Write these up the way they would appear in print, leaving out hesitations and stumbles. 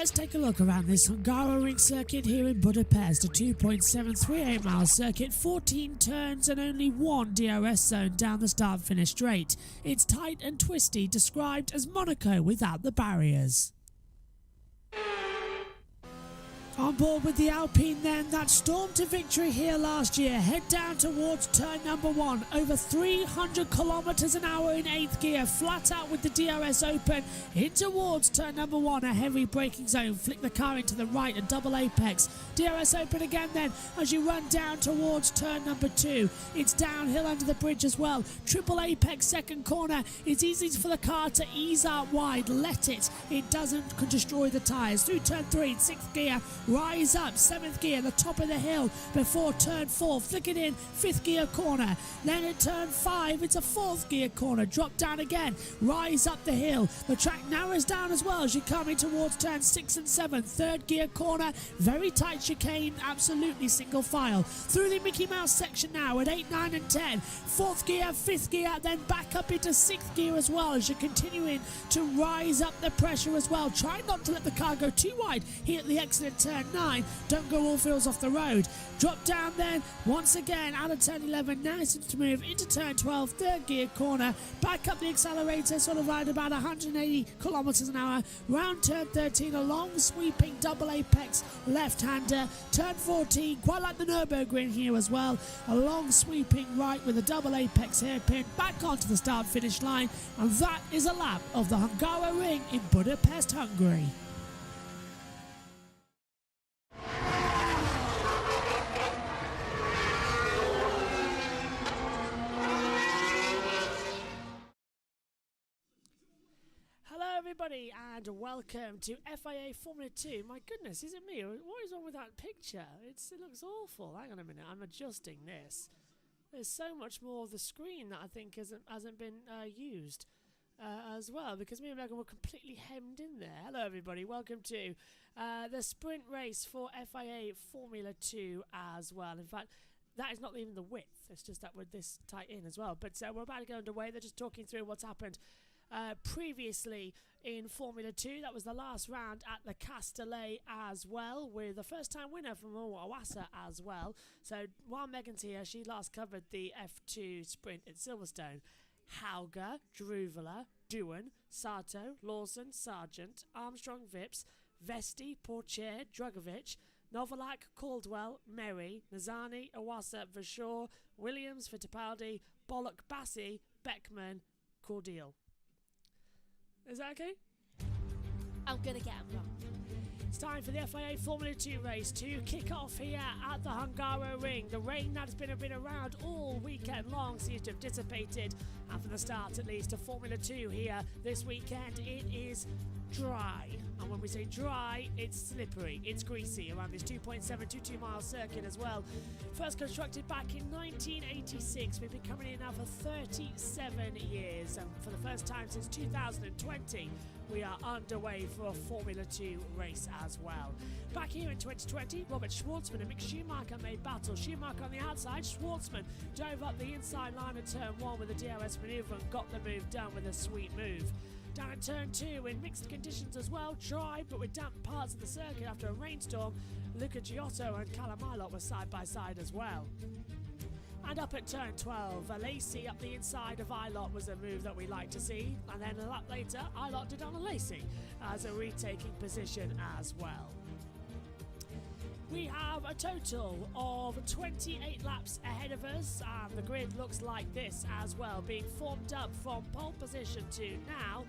Let's take a look around this Hungaroring circuit here in Budapest, a 2.738 mile circuit, 14 turns and only one DRS zone down the start-finish straight. It's tight and twisty, described as Monaco without the barriers. On board with the Alpine then, that storm to victory here last year. Head down towards turn number 1. Over 300 kilometers an hour in 8th gear. Flat out with the DRS open. In towards turn number 1. A heavy braking zone. Flick the car into the right. A double apex. DRS open again then as you run down towards turn number 2. It's downhill under the bridge as well. Triple apex second corner. It's easy for the car to ease out wide. Let it. It doesn't destroy the tyres. Through turn 3 in 6th gear. Rise up, 7th gear, the top of the hill before turn 4, flick it in, 5th gear corner. Then at turn 5, it's a 4th gear corner, drop down again, rise up the hill. The track narrows down as well as you come in towards turn 6 and 7, 3rd gear corner, very tight chicane, absolutely single file. Through the Mickey Mouse section now at 8, 9 and 10, 4th gear, 5th gear, then back up into 6th gear as well as you're continuing to rise up the pressure as well. Try not to let the car go too wide here at the exit at turn 9, don't go all wheels off the road. Drop down then, once again out of turn 11, now it's to move into turn 12, 3rd gear corner, back up the accelerator, sort of right about 180 kilometers an hour, round turn 13, a long sweeping double apex left-hander, turn 14, quite like the Nürburgring here as well, a long sweeping right with a double apex hairpin, back onto the start-finish line, and that is a lap of the Hungaroring in Budapest, Hungary. Everybody, and welcome to FIA Formula 2. My goodness, is it me? What is wrong with that picture? It looks awful. Hang on a minute, I'm adjusting this. There's so much more of the screen that I think hasn't been used as well, because me and Megan were completely hemmed in there. Hello everybody, welcome to the sprint race for FIA Formula 2 as well. In fact, that is not even the width, it's just that we're this tight in as well. But we're about to go underway. They're just talking through what's happened previously in Formula 2. That was the last round at the Castellet as well, with a first-time winner from Iwasa as well. So while Megan's here, she last covered the F2 sprint at Silverstone. Hauger, Druvela, Doohan, Sato, Lawson, Sargent, Armstrong, Vips, Vesti, Porcher, Drugovic, Novalak, Caldwell, Merry, Nazani, Iwasa, Vershaw, Williams, Fittipaldi, Bollock, Bassi, Beckman, Cordial. Is that okay? I'm gonna get them wrong. It's time for the FIA Formula 2 race to kick off here at the Hungaroring. The rain that has been around all weekend long seems to have dissipated, and for the start at least of Formula 2 here this weekend, it is dry. And when we say dry, it's slippery, it's greasy around this 2.722 mile circuit as well. First constructed back in 1986, we've been coming in now for 37 years, and for the first time since 2020 we are underway for a Formula 2 race as well. Back here in 2020, Robert Schwartzman and Mick Schumacher made battle. Schumacher on the outside, Schwartzman drove up the inside line of turn 1 with a DRS manoeuvre and got the move done with a sweet move. Down at turn 2 in mixed conditions as well, dry but with damp parts of the circuit after a rainstorm, Luca Giotto and Callum Ilott were side by side as well. And up at turn 12, Lacey up the inside of Ilott was a move that we like to see, and then a lap later Ilott did on a Lacey as a retaking position as well. We have a total of 28 laps ahead of us, and the grid looks like this as well, being formed up from pole position to now.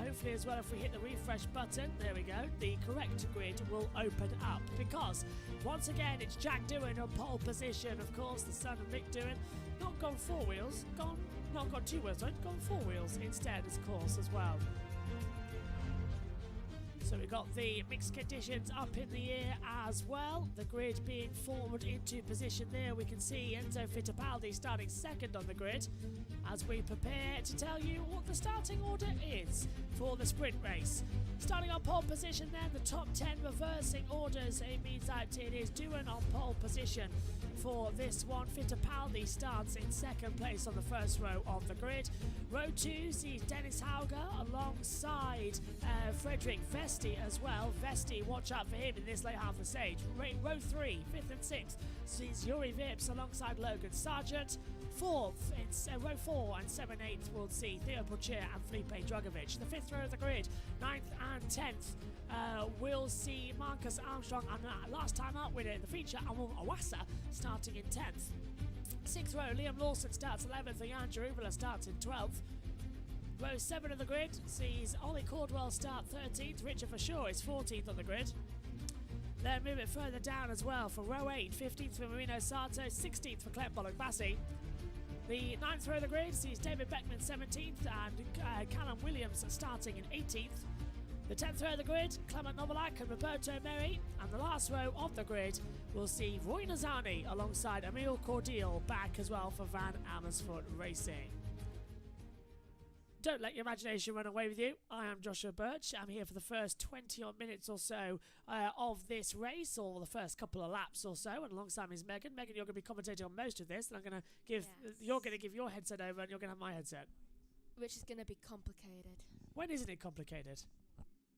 Hopefully as well, if we hit the refresh button, there we go, the correct grid will open up, because once again it's Jack Doohan on pole position, of course, the son of Mick Doohan, not gone 4 wheels, not gone 2 wheels, sorry, gone 4 wheels instead, of course, as well. So we've got the mixed conditions up in the air as well. The grid being formed into position there. We can see Enzo Fittipaldi starting second on the grid as we prepare to tell you what the starting order is for the sprint race. Starting on pole position then, the top 10 reversing orders. It means that it is Doohan on pole position for this one. Fittipaldi starts in second place on the first row of the grid. Row 2 sees Dennis Hauger alongside Frederick Vesti. Vesti as well. Vesti, watch out for him in this late half of the stage. Row 3, 5th and 6th, sees Yuri Vips alongside Logan Sargent. 4th in row 4 and 7 8th will see Theo Pocher and Felipe Dragovic. The 5th row of the grid, 9th and 10th, will see Marcus Armstrong and last time out winner in the feature, Amon Awasa, starting in 10th. 6th row, Liam Lawson starts 11th, Jan Jarubala starts in 12th. Row 7 of the grid sees Ollie Caldwell start 13th, Richard Verschoor is 14th on the grid. Then move it further down as well for row 8, 15th for Marino Sato, 16th for Clem Bollock-Bassi. The 9th row of the grid sees David Beckman 17th and Callum Williams starting in 18th. The 10th row of the grid, Clement Novalak and Roberto Meri. And the last row of the grid will see Roy Nazani alongside Emil Cordial back as well for Van Amersfoort Racing. Don't let your imagination run away with you. I am Joshua Birch. I'm here for the first 20 odd minutes or so of this race, or the first couple of laps or so, and alongside me is Megan. Megan, you're going to be commentating on most of this, and I'm going to give you're going to give your headset over, and you're going to have my headset. Which is going to be complicated. When isn't it complicated?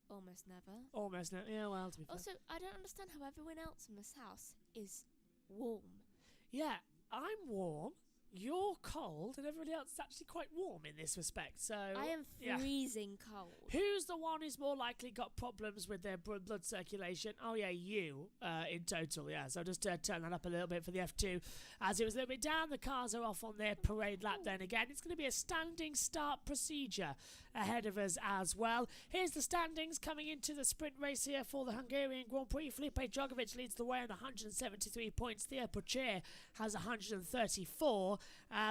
Almost never. Almost never. Yeah, well, to be fair. Also, I don't understand how everyone else in this house is warm. Yeah, I'm warm. You're cold, and everybody else is actually quite warm in this respect. So I am freezing cold. Who's the one who's more likely got problems with their blood circulation? Oh yeah, you in total. Yeah, so just turn that up a little bit for the F2. As it was a little bit down, the cars are off on their parade lap. Then again, it's going to be a standing start procedure ahead of us as well. Here's the standings coming into the sprint race here for the Hungarian Grand Prix. Felipe Dragovic leads the way on 173 points. Theo Pocher has 134.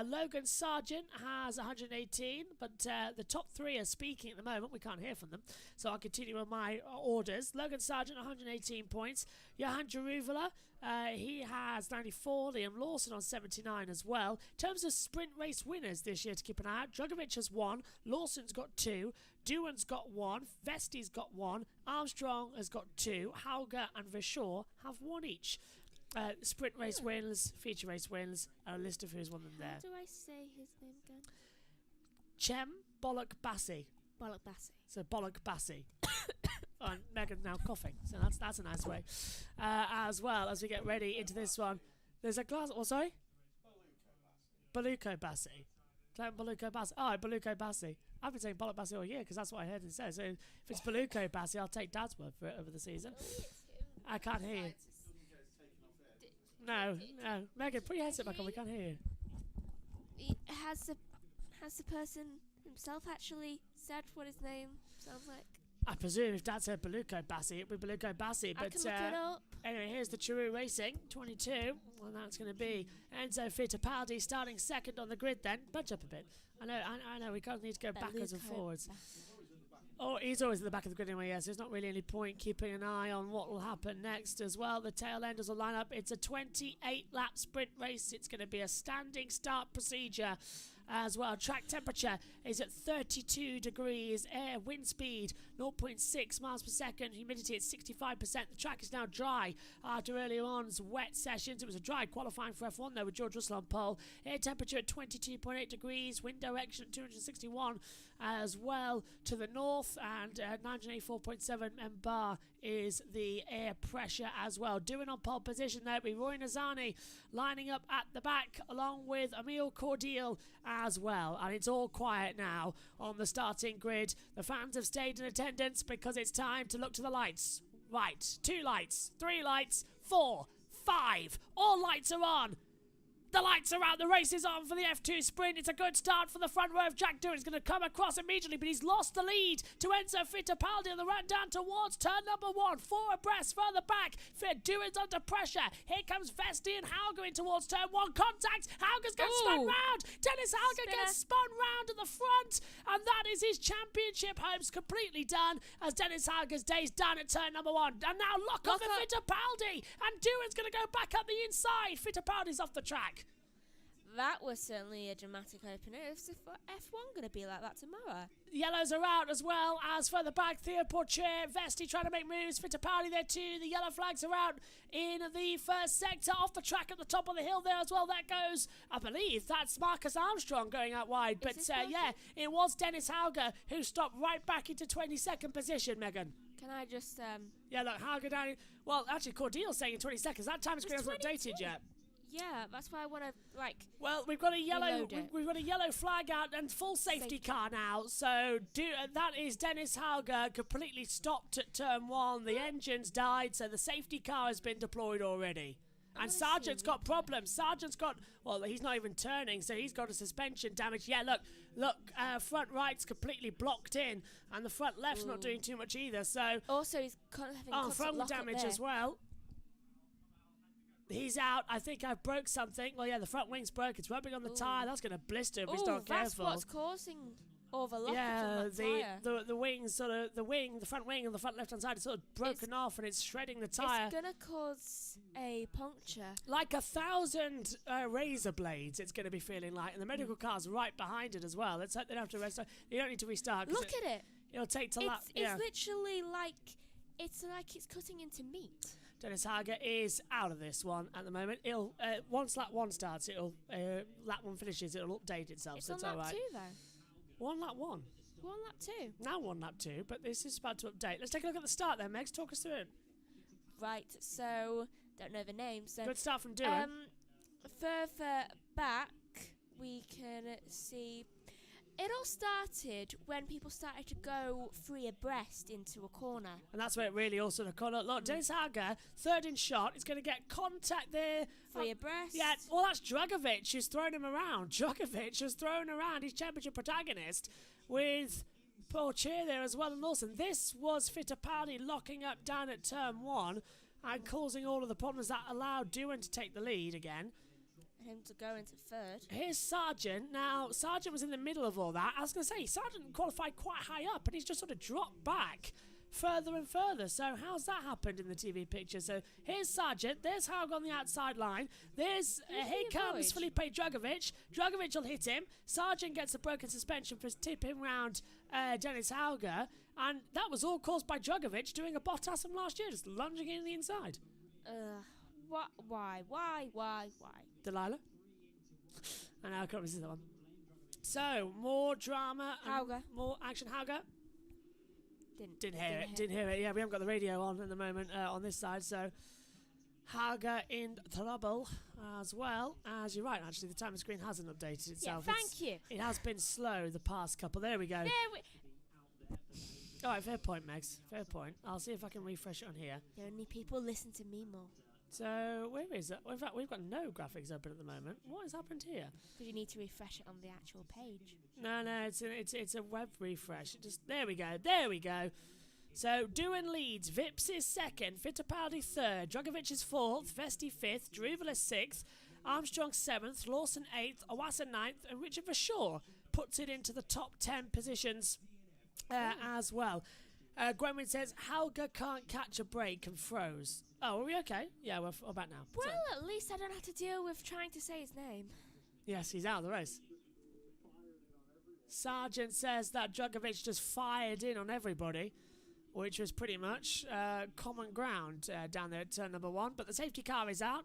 Logan Sargent has 118, but the top three are speaking at the moment. We can't hear from them, so I'll continue with my orders. Logan Sargent, 118 points. Johan Jaruvala, he has 94. Liam Lawson on 79 as well. In terms of sprint race winners this year to keep an eye out, Dragovic has 1, Lawson's got 2, Duan's got 1, Vesti's got 1, Armstrong has got 2, Hauger and Verschoor have 1 each. Sprint race winners, feature race winners, a list of who's won them there. How do I say his name again? Chem Bollock-Bassi. Bollock-Bassi. So Bollock-Bassi. And Megan's now coughing, so that's a nice way. As well as we get ready into this one, there's a glass. Oh, sorry. Bollock-Bassi. Clem Bollock-Bassi. Oh, Bollock-Bassi. I've been saying Bollock-Bassi all year because that's what I heard it say. So if it's Bollock-Bassi, I'll take Dad's word for it over the season. I can't hear you. No. Megan, put your headset back on. We can't hear you. Has the person himself actually said what his name sounds like? I presume if Dad said Bollock-Bassi, it would be Bollock-Bassi. But I can look it up. Anyway, here's the Chiru Racing 22. Well, that's going to be Enzo Fittipaldi starting second on the grid. Then bunch up a bit. I know. We can't need to go backwards and forwards. Oh, he's always at the back of the grid anyway, yes. There's not really any point keeping an eye on what will happen next as well. The tail enders will line up. It's a 28-lap sprint race. It's going to be a standing start procedure as well. Track temperature is at 32 degrees. Air wind speed 0.6 miles per second. Humidity at 65%. The track is now dry after earlier on's wet sessions. It was a dry qualifying for F1 though with George Russell on pole. Air temperature at 22.8 degrees. Wind direction at 261 as well to the north, and 984.7 mbar is the air pressure as well. Doing on pole position there will be Roy Nazani lining up at the back along with Emil Cordial as well. And it's all quiet now on the starting grid. The fans have stayed in attendance because it's time to look to the lights. Right, 2 lights, 3 lights, 4, 5. All lights are on. The lights are out. The race is on for the F2 sprint. It's a good start for the front row of Jack Doohan. He's going to come across immediately, but he's lost the lead to Enzo Fittipaldi on the run down towards turn number 1. 4 abreast further back. Doohan's under pressure. Here comes Vesti and Hauger in towards turn 1. Contact. Hauger's going spun round. Dennis Hauger gets spun round at the front, and that is his championship hopes completely done as Dennis Hauger's day's done at turn number 1. And now lock up for Fittipaldi, and Doohan's going to go back up the inside. Fittipaldi's off the track. That was certainly a dramatic opener. Is F1 going to be like that tomorrow? Yellows are out as well as further back. Theo Pocher, Vesti trying to make moves. Fittipaldi there too. The yellow flags are out in the first sector. Off the track at the top of the hill there as well. That goes, I believe, that's Marcus Armstrong going out wide. But yeah, it was Dennis Hauger who stopped right back into 22nd position, Megan. Can I just Yeah, look, Hauger down. Well, actually, Cordeel's saying in 20 seconds. That time screen hasn't updated yet. Yeah, that's why I want to Well, we've got a yellow. Reload it. We've got a yellow flag out and full safety car now. So that is Dennis Hauger completely stopped at turn 1. The engines died, so the safety car has been deployed already. And wanna Sargent's see. got problems. Sargent's got, well, he's not even turning, so he's got a suspension damage. Yeah, look, front right's completely blocked in, and the front left's not doing too much either. So, Also, he's having constant front lock damage up there. as well. He's out. I think I broke something. Well, yeah, the front wing's broke. It's rubbing on the tyre. That's going to blister if he's not that's careful. what's causing all the lock Yeah, on that tyre. the wing sort of the front wing and the front left hand side is sort of broken off and it's shredding the tyre. It's gonna cause a puncture. Like 1,000 razor blades, it's going to be feeling like, and the medical car's right behind it as well. Let's hope they don't have to restart. You don't need to restart. Look at it. It'll take to lap. It's Yeah. literally like it's cutting into meat. Dennis Hauger is out of this one at the moment. It'll once lap 1 starts, it'll lap 1 finishes, it'll update itself. It's so on it's lap all right. 2 though. 1 lap 1. We're on lap 2. Now 1 lap 2, but this is about to update. Let's take a look at the start then, Megs. Talk us through it. Right. So don't know the name. So Good start from Doohan. further back we can see. It all started when people started to go 3 abreast into a corner. And that's where it really all sort of caught up. Look, Dennis Hauger, third in shot, is going to get contact there. 3 abreast. Yeah, well, that's Dragovic who's thrown him around. Dragovic has thrown around his championship protagonist with Paul Cheer there as well. And Lawson, this was Fittipaldi locking up down at turn 1 and causing all of the problems that allowed Doohan to take the lead again. Him to go into 3rd. Here's Sargent. Now, Sargent was in the middle of all that. I was going to say, Sargent qualified quite high up, and he's just sort of dropped back further and further. So how's that happened in the TV picture? So here's Sargent. There's Haug on the outside line. There's here comes Felipe Dragovic. Dragovic will hit him. Sargent gets a broken suspension for tipping round Dennis Hauger. And that was all caused by Dragovic doing a Bottas from last year, just lunging in the inside. What? Why? Delilah? I know, I can't resist that one. So, more drama. And Hauger. more action. Hauger? Didn't hear didn't it. Didn't hear it. Yeah, we haven't got the radio on at the moment on this side. So, Hauger in trouble as well. As you're right, actually, the timer screen hasn't updated itself. Yeah, thank you. It has been slow the past couple. There we go. All right, fair point, Megs. Fair point. I'll see if I can refresh it on here. The only people listen to me more. So, where is it? In fact, we've got no graphics open at the moment. What has happened here? Because you need to refresh it on the actual page. No, it's a web refresh. There we go. So Doohan leads, Vips is second, Fittipaldi third, Dragovic is fourth, Vesti fifth, Druvala sixth, Armstrong seventh, Lawson eighth, Owasa ninth, and Richard Verschoor puts it into the top 10 positions as well. Gwenwyn says Hauger can't catch a break and froze. Oh, are we okay? Yeah, we're about now. Well, So- at least I don't have to deal with trying to say his name. yes, he's out of the race. Sargent says that Dragovic just fired in on everybody, which was pretty much common ground down there at turn number 1. But the safety car is out.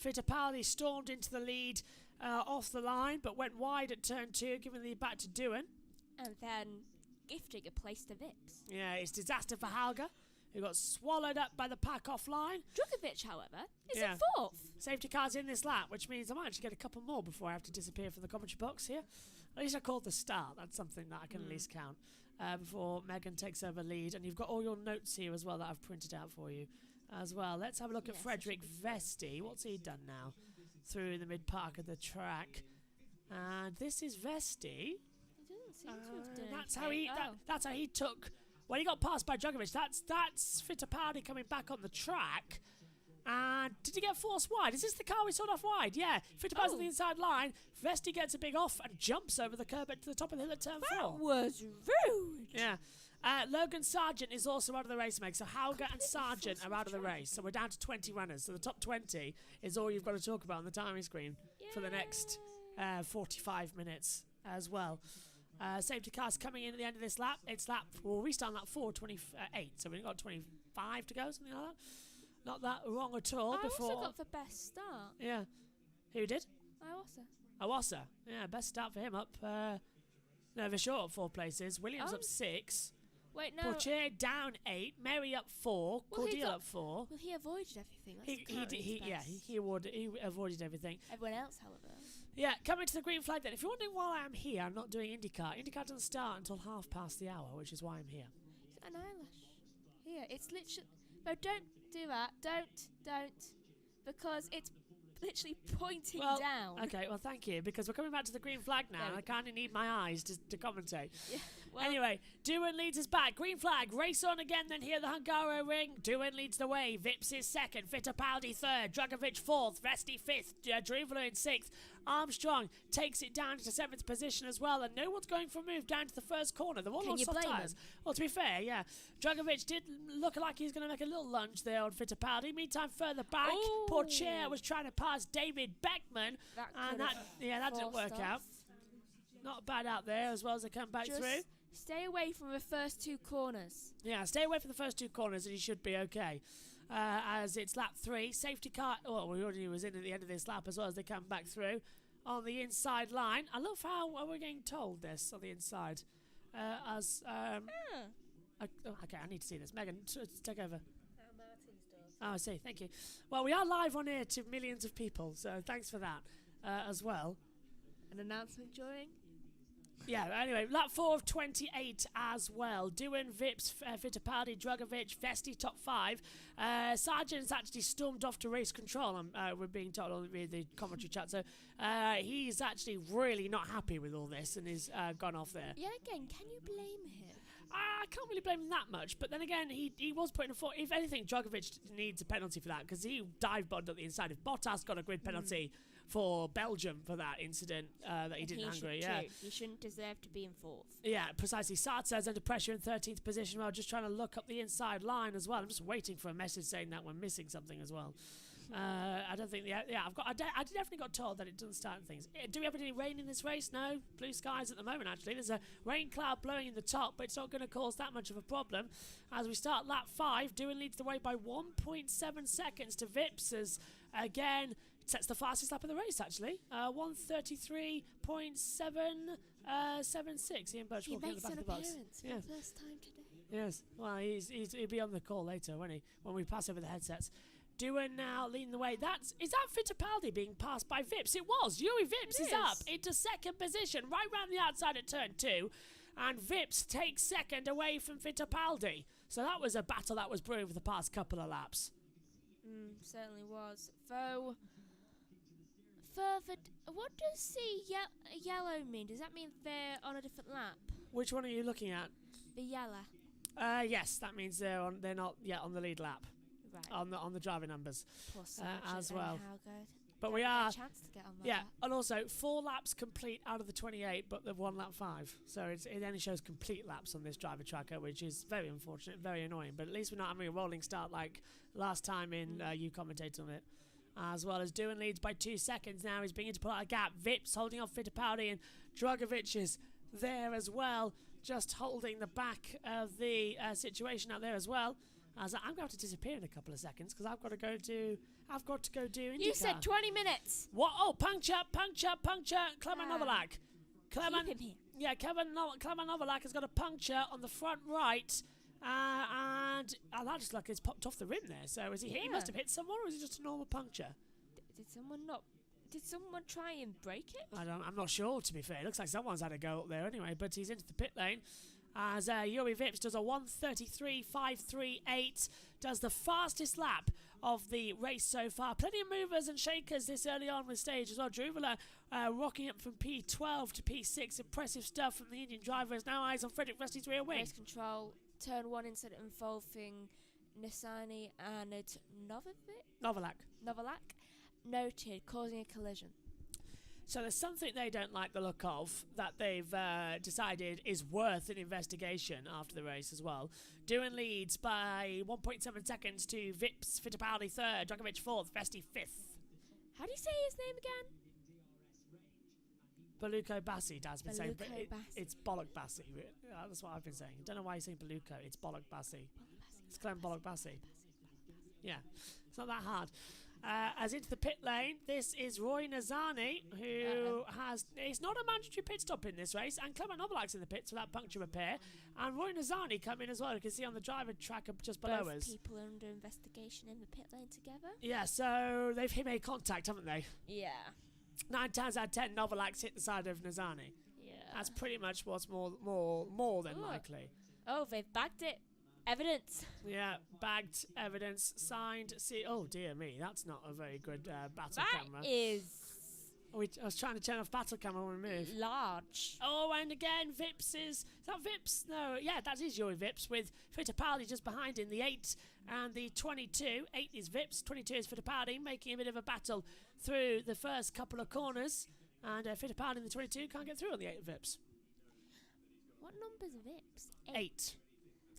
Fittipaldi stormed into the lead off the line, but went wide at turn 2, giving the lead back to Doohan. And then gifting a place to Vips. Yeah, it's disaster for Hauger, who got swallowed up by the pack offline. Dragovic, however, is Yeah. in 4th. Safety car's in this lap, which means I might actually get a couple more before I have to disappear from the commentary box here. At least I called the start. That's something that I can at least count before Megan takes over lead. And you've got all your notes here as well that I've printed out for you as well. Let's have a look at Yes, Frederick Vesti. What's he done now through the mid-park of the track? And this is Vesti. He doesn't seem to have done That's anything. how that's how he took. When he got passed by Dragovic, that's Fittipaldi coming back on the track. And did he get forced wide? Is this the car we saw off wide? Yeah. Fittipaldi's on the inside line. Vesti gets a big off and jumps over the curb to the top of the hill at turn 4. That was rude. Yeah. Logan Sargent is also out of the race, Meg. So Hauger and Sargent are out of the race. So we're down to 20 runners. So the top 20 is all you've got to talk about on the timing screen for the next 45 minutes as well. Safety car's coming in at the end of this lap. We'll restart lap 4:28. So we've got 25 to go, something like that. Not that wrong at all. I before also got the best start. Yeah. Who did? I also. Owasa. Yeah, best start for him up. No, Verschoor up 4 places. Williams Oh. up 6. Wait, no. Portier down 8, Mary up 4, Well, he Cordelia got- up 4. Well, he avoided everything. That's He avoided everything. Everyone else, however. Yeah, coming to the green flag then. If you're wondering why I'm here, I'm not doing IndyCar. IndyCar doesn't start until 1:30, which is why I'm here. An eyelash. Here, it's literally. No, don't do that. Don't. Because it's literally pointing down. Okay, well, thank you, because we're coming back to the green flag now, There and we I kind of need my eyes to commentate. Yeah, well, Anyway, Doohan leads us back. Green flag, race on again, then here the Hungaro ring. Doohan leads the way. Vips is second. Fittipaldi third. Dragovic fourth. Vesti fifth. Druvalo in sixth. Armstrong takes it down to seventh position as well, and no one's going for a move down to the first corner. They're all Can on you soft blame tyres. them? Well, to be fair, yeah. Dragovic did look like he's going to make a little lunge there on Fittipaldi. Meantime, further back, Ooh. Portier was trying to pass David Beckman, and that didn't work forced out. off. Not bad out there as well as they come back Just through. stay away from the first two corners. Yeah, stay away from the first two corners and you should be okay. As it's lap 3, safety car. Oh, we already was in at the end of this lap as well as they come back through on the inside line. I love how we're getting told this on the inside. Okay, I need to see this. Megan, take over. Oh, I see. Thank you. Well, we are live on air to millions of people, so thanks for that as well. An announcement during? Yeah, anyway, lap 4 of 28 as well. Doohan, Vips, Fittipaldi, Dragovic, Vesti top 5. Sargent's actually stormed off to race control, we're being told on the commentary chat. So he's actually really not happy with all this and is gone off there. Yeah, again, can you blame him? I can't really blame him that much, but then again, he was putting a foot. If anything, Dragovic needs a penalty for that because he dive bombed at the inside. If Bottas got a grid penalty for Belgium for that incident that he didn't Hungary, yeah. He shouldn't deserve to be in fourth. Yeah, precisely. Sartez's under pressure in 13th position while just trying to look up the inside line as well. I'm just waiting for a message saying that we're missing something as well. I don't think. I definitely got told that it doesn't start in things. Do we have any rain in this race? No, blue skies at the moment. Actually, there's a rain cloud blowing in the top, but it's not going to cause that much of a problem. As we start lap 5, Doohan leads the way by 1.7 seconds to Vips as again sets the fastest lap of the race. Actually, 1:33.776. Ian Birch He walking at makes the back an of the box. appearance for Yeah. the first time today. Yes, well, he'll be on the call later, won't he? When we pass over the headsets. Doohan now leading the way. Is that Fittipaldi being passed by Vips? It was. Yuri Vips is up into second position, right round the outside at turn 2, and Vips takes second away from Fittipaldi. So that was a battle that was brewing for the past couple of laps. Certainly was. Though, further, what does the yellow mean? Does that mean they're on a different lap? Which one are you looking at? The yellow. Yes, that means they're not yet on the lead lap. Right. On the driver numbers. Poor Sargent as well. How good. But we Don't are. get a chance to get on that Yeah, lap. and also 4 laps complete out of the 28, but they've won lap 5. So it only shows complete laps on this driver tracker, which is very unfortunate, very annoying. But at least we're not having a rolling start like last time you commentated on it. As well as Doohan leads by 2 seconds now. He's beginning to pull out a gap. Vips holding off Fittipaldi, and Dragovic is there as well, just holding the back of the situation out there as well. As I'm going to have to disappear in a couple of seconds because I've got to go do IndyCar. You said 20 minutes. What? Oh, puncture. Clement Novalak. Keep him here. Yeah, Clement Novalak has got a puncture on the front right. And that just like it's popped off the rim there. So he must have hit someone, or is it just a normal puncture? Did someone try and break it? I'm not sure, to be fair. It looks like someone's had a go up there anyway, but he's into the pit lane. As Yuri Vips does a 1:33.538, does the fastest lap of the race so far. Plenty of movers and shakers this early on the stage as well. Druvalo rocking up from P12 to P6. Impressive stuff from the Indian drivers. Now eyes on Frederick Vesti's rear wing. Race control, turn 1 incident involving Nissani and Novalak. Novalak noted, causing a collision. So there's something they don't like the look of that they've decided is worth an investigation after the race as well. Doohan leads by 1.7 seconds to Vips, Fittipaldi 3rd, Dragovic 4th, Vesti 5th. How do you say his name again? Baluko Bassi, Dad's been saying, but Baluko Bassi. it's Bollock Bassi. That's what I've been saying. I don't know why you're saying Baluko. It's Bollock Bassi. It's Clem Bollock Bassi. Yeah, it's not that hard. As into the pit lane, this is Roy Nazani, who has... It's not a mandatory pit stop in this race, and Clement Novalak's in the pits for that puncture repair. And Roy Nazani come in as well. You can see on the driver track just below Both us. people are under investigation in the pit lane together. Yeah, so they've made contact, haven't they? Yeah. 9 times out of 10, Novalak's hit the side of Nazani. Yeah. That's pretty much what's more than Ooh. likely. Oh, they've bagged it. Evidence. Yeah, bagged evidence, signed. See, oh dear me, that's not a very good battle camera. That is I was trying to turn off battle camera and remove. large. Oh, and again, Vips is that Vips? No, yeah, that is Yuri Vips with Fittipaldi just behind in the 8 and the 22. 8 is Vips, 22 is Fittipaldi, making a bit of a battle through the first couple of corners. And Fittipaldi in the 22 can't get through on the 8 Vips. What number's Vips? 8.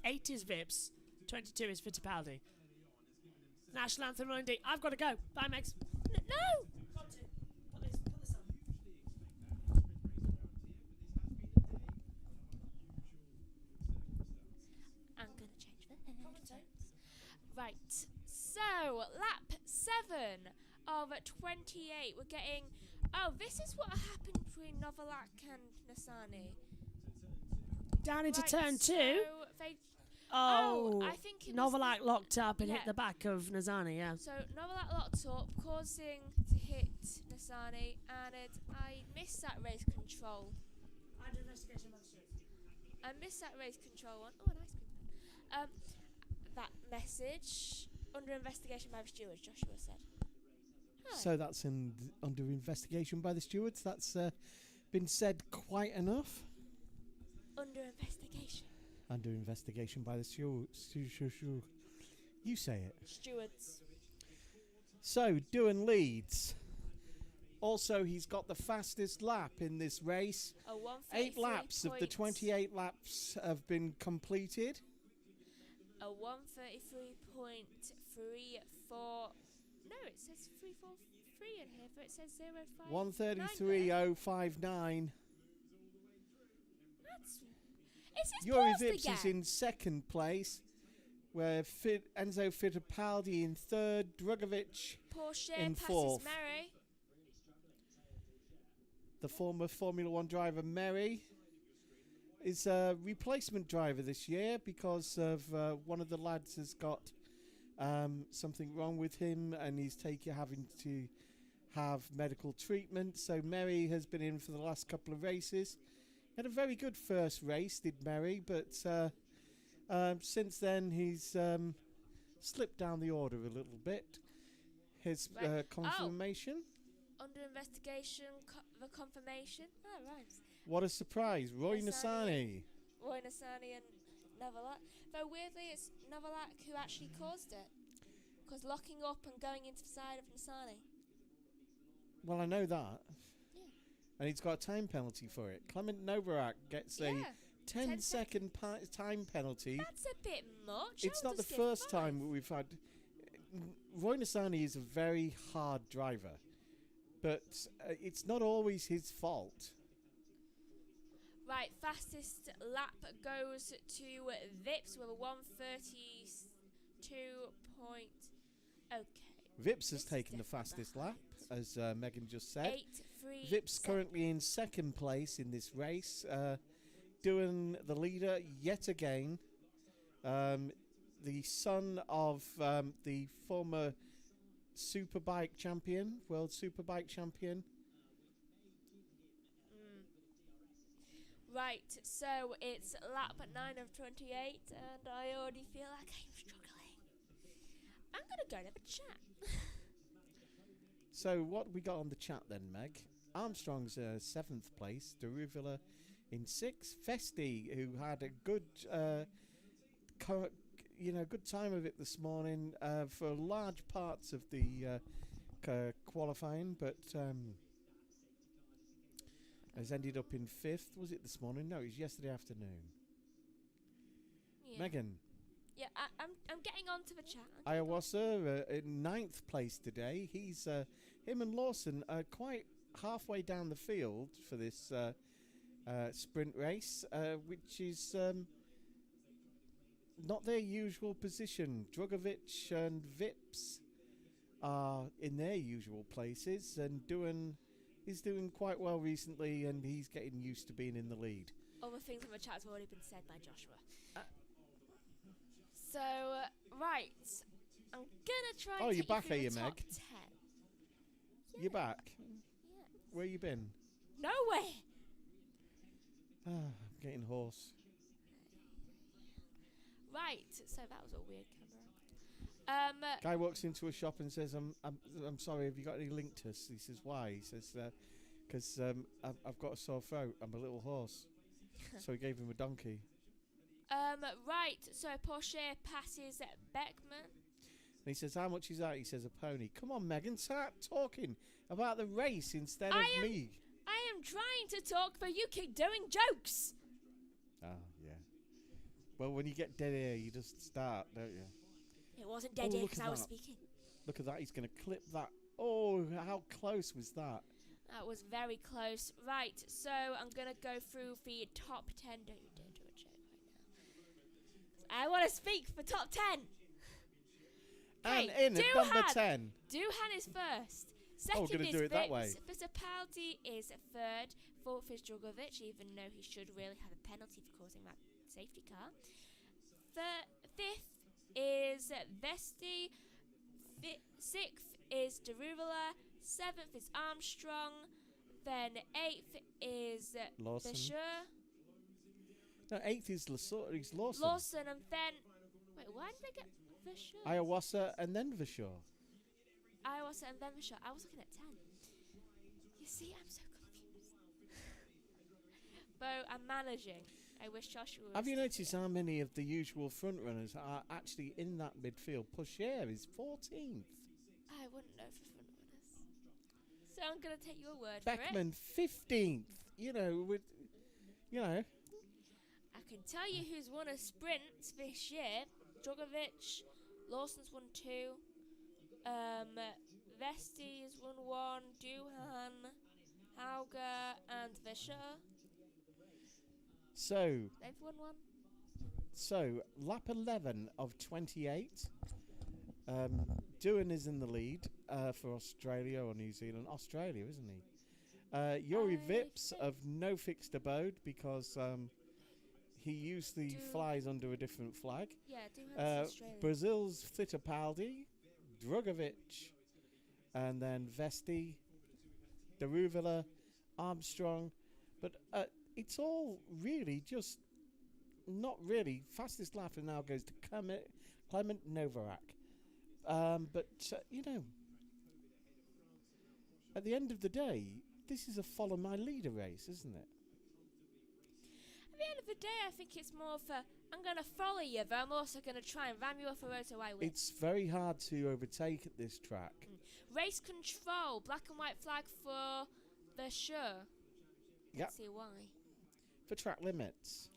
8 is Vips, 22 is Fittipaldi. National Anthem running D. I've got to go. Bye, Megs. No! Got to. Put this on. I'm going to change the headphones. Right. So, lap 7 of 28. We're getting... Oh, this is what happened between Novalak and Nasani. Down into Right, turn 2. So they... Oh, I think it was Novalak locked up and hit yeah. the back of Nazani, yeah. So Novalak locked up, causing to hit Nasani, and I missed that race control. I missed that race control one. Oh, nice green pen. That message under investigation by the stewards, Joshua said. Hi. So that's under investigation by the stewards. That's been said quite enough. Under investigation. Under investigation by the stewards. You say it. Stewards. So, Doohan leads. Also, he's got the fastest lap in this race. A 8 laps of the 28 laps have been completed. A 133.34. No, it says 343 in here, but it says 05. 133.059. That's... Is this Yuri paused Vips again? is in second place, where Enzo Fittipaldi in third, Drugovic Porsche in passes fourth. Mary. The former Formula One driver Mary is a replacement driver this year because of one of the lads has got something wrong with him and he's having to have medical treatment. So Mary has been in for the last couple of races. Had a very good first race, did Mary, but since then he's slipped down the order a little bit. His Right. confirmation. Under investigation, the confirmation. Oh, rhymes. What a surprise, Roy Nasani. Nasani. Roy Nasani and Novalak. Though weirdly, it's Novalak who actually caused it. Because locking up and going into the side of Nasani. Well, I know that. Yeah. And he's got a time penalty for it. Clement Novarak gets a 10-second time penalty. That's a bit much. It's I'll not the just give first 5. time we've had... Roy Nasani is a very hard driver. But it's not always his fault. Right, fastest lap goes to Vips with a 132 point. Okay. Vips has This is taken the definitely fastest behind. lap, as Megan just said. 8-3. Vips currently in second place in this race, doing the leader yet again. The son of the former Superbike champion, world Superbike champion. Right, so it's lap 9 of 28, and I already feel like I'm struggling. I'm going to go and have a chat. So what we got on the chat then, Meg? Armstrong's 7th place, Deruvilla in 6th, Festi, who had a good, good time of it this morning for large parts of the qualifying, but has ended up in 5th. Was it this morning? No, it was yesterday afternoon. Yeah. Megan. Yeah, I'm getting on to the chat. Iawasa in 9th place today. He's him and Lawson are quite halfway down the field for this sprint race, which is not their usual position. Drugovic and Vips are in their usual places, and he's doing quite well recently, and he's getting used to being in the lead. Other things in the chat have already been said by Joshua. Uh, So, right. I'm gonna try and Oh, you're take back, you through are you, the top Meg? 10. You're back. Yeah. Where you been? Nowhere! I'm getting hoarse. Right, so that was a weird camera. Guy walks into a shop and says, I'm sorry, have you got any Linctus? He says, why? He says, because I've got a sore throat. I'm a little hoarse. So he gave him a donkey. Right, so Porsche passes Beckman. And he says, how much is that? He says, a pony. Come on, Megan, start talking about the race instead of me. I am trying to talk, but you keep doing jokes. Oh, yeah. Well, when you get dead air, you just start, don't you? It wasn't dead Oh, air look because at I was that. speaking. Look at that. He's going to clip that. Oh, how close was that? That was very close. Right, so I'm going to go through the top 10. Don't you dare do a joke right now. I want to speak for top 10. And Okay, in at number 10. Duhan is first. Oh, we're Second gonna is do it that way. Fittipaldi is third. Fourth is Drugovic, even though he should really have a penalty for causing that safety car. Fifth is Vesti. Sixth is Deruvela. Seventh is Armstrong. Then eighth is Lawson. Bashir. No, 8th is Lawson. Lawson, and then... Wait, why did I get Bashir? Iawasa and then Vishaw. Iawasa and then Bashir. I was looking at 10. You see, I'm so confused. Bo, I'm managing. I wish Joshua was Have you still noticed here. how many of the usual front runners are actually in that midfield? Pusher is 14th. I wouldn't know for front runners. So I'm going to take your word Beckman 15th. You know. I can tell you who's won a sprint this year. Drogovic, Lawson's won 2. Vesti has won 1. Duhan, Hauger, and Vischer. So They've won 1. lap 11 of 28. Doohan is in the lead for Australia or New Zealand. Australia, isn't he? Yuri I Vips think- of no fixed abode because he used the flies under a different flag. Yeah, Duhan's Australia. Brazil's Fittipaldi, Drugovic, and then Vesti, Deruvela, Armstrong. But it's all really just not really. Fastest lap now goes to Clement Novarak. But at the end of the day, this is a follow my leader race, isn't it? At the end of the day, I think it's more of a, I'm going to follow you, but I'm also going to try and ram you off a road so I win. It's very hard to overtake at this track. Race control, black and white flag for the sure. Yep. Let's see why. For track limits.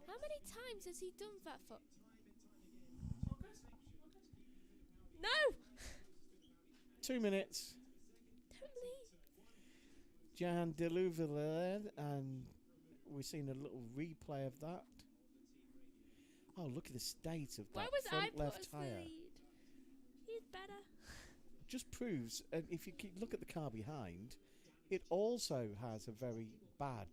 How many times has he done that for? No! 2 minutes. Don't leave. Jan Deluville, and we've seen a little replay of that. Oh, look at the state of Why that was I front put left as the tyre. lead? He's better. Just proves, and if you look at the car behind, it also has a very bad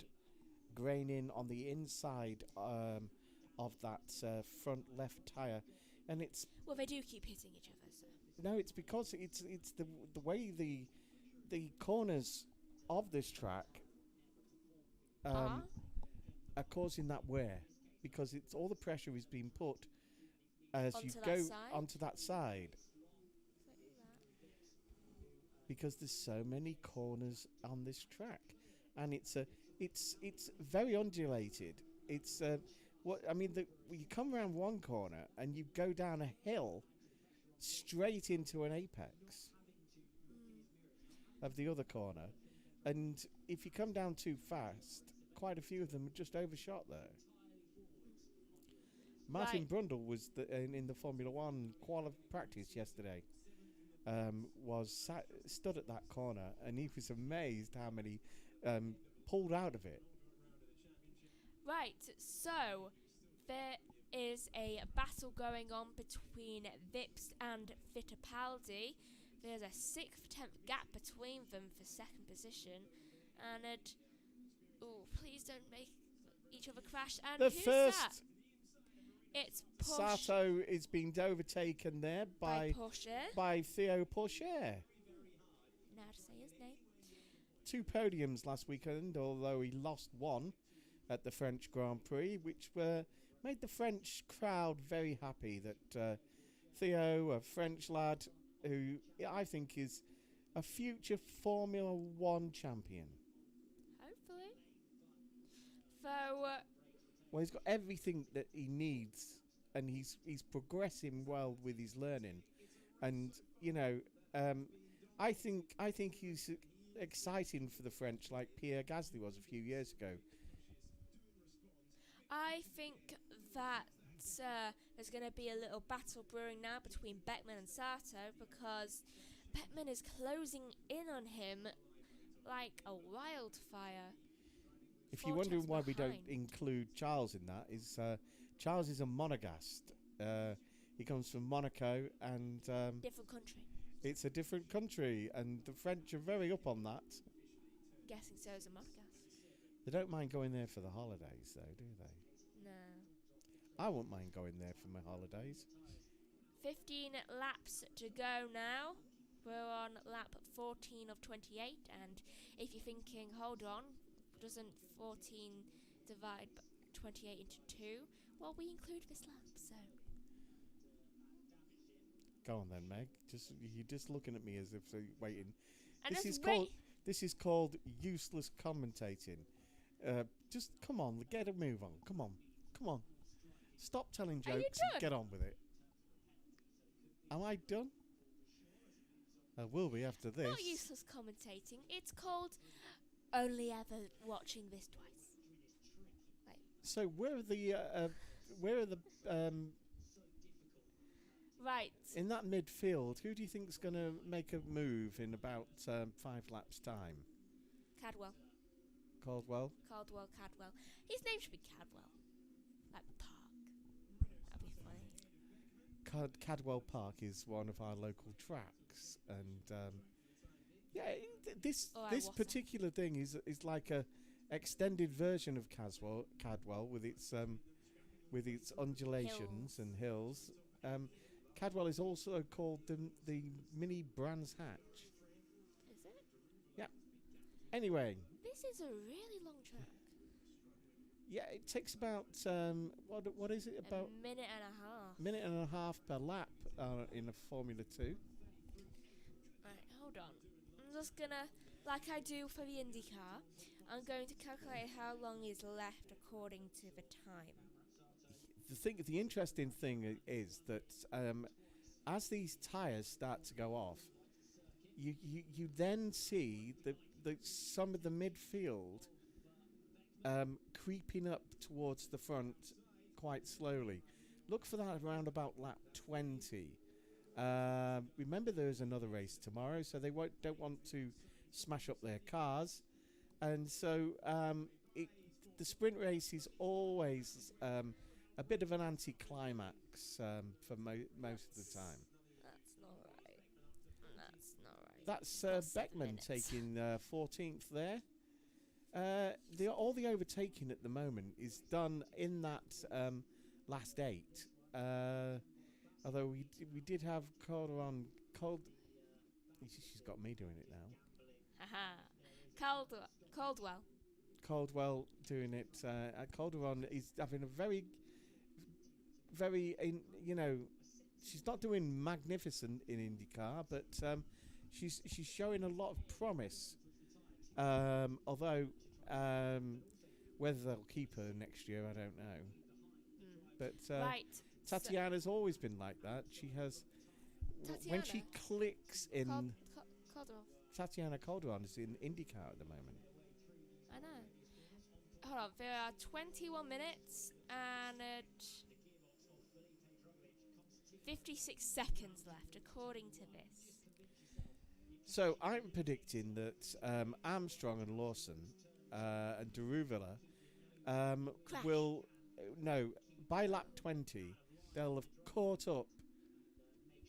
grain in on the inside of that front left tyre, and it's Well, they do keep hitting each other, so. no, it's because it's the way the corners of this track are causing that wear, because it's all the pressure is being put as you Onto that go side? onto that side, because there's so many corners on this track, and it's very undulated. It's you come around one corner and you go down a hill straight into an apex of the other corner, and if you come down too fast, quite a few of them are just overshot there. Martin Right. Brundle was in the Formula One practice yesterday. Stood at that corner, and he was amazed how many pulled out of it. Right, so is a battle going on between Vips and Fittipaldi. There's a 6th, 10th gap between them for second position. And please don't make each other crash. And The who's first that? It's Porsche Sato is being overtaken there by Porsche. by Theo Pourchaire. Now to say his name. 2 podiums last weekend, although he lost one at the French Grand Prix, which made the French crowd very happy that Theo, a French lad who I think is a future Formula One champion. Hopefully. So, Well, he's got everything that he needs, and he's progressing well with his learning, and I think he's exciting for the French, like Pierre Gasly was a few years ago. I think that there's going to be a little battle brewing now between Beckman and Sato, because Beckman is closing in on him like a wildfire. If you're wondering why we don't include Charles in that, is Charles is a Monegasque. He comes from Monaco, and Different country. it's a different country, and the French are very up on that. Guessing so is a Monegasque. They don't mind going there for the holidays, though, do they? No. I wouldn't mind going there for my holidays. 15 laps to go now. We're on lap 14 of 28, and if you're thinking, hold on, doesn't 14 divide 28 into 2? Well, we include this lap, so... Go on then, Meg. You're just looking at me as if you're waiting. And This is called useless commentating. Just come on, get a move on. Come on. Stop telling Are you jokes and done? get on with it. Am I done? I will be after this. Not useless commentating. It's called only ever watching this twice. So where are the Right. in that midfield? Who do you think's going to make a move in about 5 laps' time? Cadwell. Caldwell. Cadwell. His name should be Cadwell. Like Park. That'd be funny. Cadwell Park is one of our local tracks, and this Or this Iwasa. particular thing is like a extended version of Cadwell with its undulations and hills. Cadwell is also called the Mini Brands Hatch. Is it? Yeah. Anyway, This is a really long track. yeah, it takes about what is it, about A minute and a half. minute and a half per lap in a Formula 2. Right, hold on. I'm just gonna, like I do for the IndyCar, I'm going to calculate how long is left according to the time. The interesting thing is that as these tyres start to go off, you then see the some of the midfield creeping up towards the front quite slowly. Look for that around about lap 20. Remember, there's another race tomorrow, so they don't want to smash up their cars, and so the sprint race is always a bit of an anti-climax for most of the time. That's not right. That's not right. That's Got 7 Beckman minutes. taking 14th there. All the overtaking at the moment is done in that last 8. Although we did have Calderon. She's got me doing it now. Haha. Caldwell. Caldwell doing it. Calderon is having a very, she's not doing magnificent in IndyCar, but she's showing a lot of promise. Although whether they'll keep her next year, I don't know. But Right. Tatiana's always been like that. She has. When she Tatiana? clicks in, Calderon. Tatiana Calderon is in IndyCar at the moment. I know. Hold on. There are 21 minutes and 56 seconds left, according to this. So I'm predicting that Armstrong and Lawson and Deruvilla Crash. will. No, by lap 20, they'll have caught up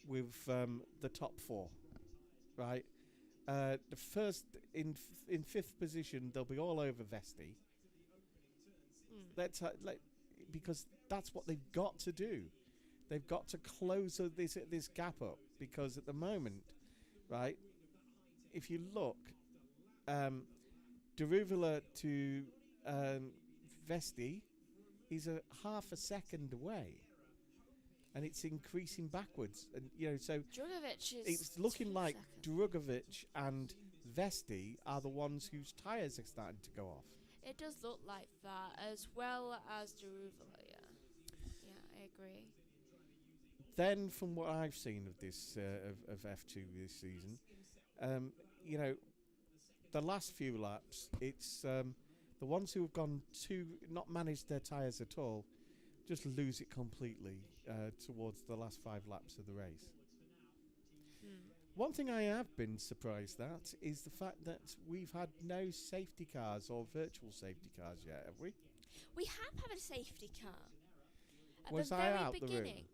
with the top 4, right? The first in fifth position, they'll be all over Vesti. Because that's what they've got to do. They've got to close this gap up, because at the moment, right, if you look, Daruvula to Vesti, he's a half a second away, and it's increasing backwards. And so Drugovic is. it's looking 2 like seconds. Drugovic and Vesti are the ones whose tyres are starting to go off. It does look like that, as well as Daruvula. Yeah, I agree. Then, from what I've seen of this of F2 this season, the last few laps, it's the ones who have gone not managed their tyres at all, just lose it completely towards the last 5 laps of the race. One thing I have been surprised at is the fact that we've had no safety cars or virtual safety cars yet, have we? We have had a safety car. At Was the I very out the room? beginning.